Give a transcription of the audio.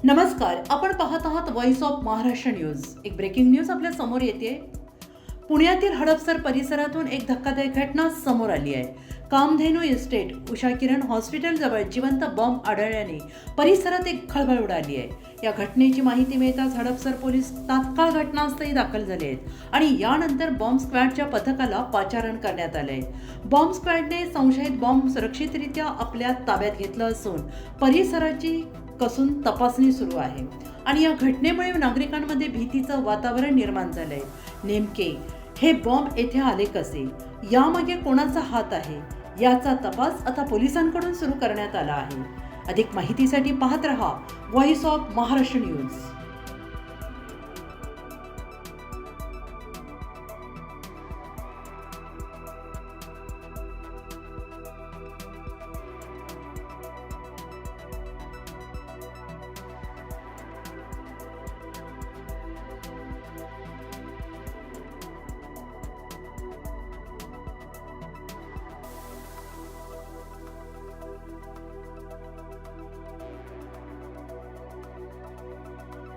नमस्कार, आपण पाहत आहात व्हॉइस ऑफ महाराष्ट्र न्यूज। एक ब्रेकिंग न्यूज आपल्या समोर येते। पुण्यातील हडपसर परिसरातून एक धक्कादायक घटना समोर आली आहे। कामधेनू इस्टेट उषा किरण हॉस्पिटल जवळ जिवंत बॉम्ब आढळल्याने परिसरात एक खळबळ उडाली आहे। या घटनेची माहिती मिळताच हडपसर पोलीस तात्काळ घटनास्थळी दाखल झाले आहेत आणि यानंतर बॉम्ब स्क्वॉडच्या पथकाला पाचारण करण्यात आले। बॉम्ब स्क्वॉडने संशयित बॉम्ब सुरक्षितरित्या आपल्या ताब्यात घेतला असून परिसराची कसून तपासणी सुरू आहे आणि या घटनेमुळे नागरिकांमध्ये भीतीचं वातावरण निर्माण झालंय। नेमके हे बॉम्ब येथे आले कसे, यामागे कोणाचा हात आहे, याचा तपास आता पोलिसांकडून सुरू करण्यात आला आहे। अधिक माहितीसाठी पाहत रहा व्हॉइस ऑफ महाराष्ट्र न्यूज।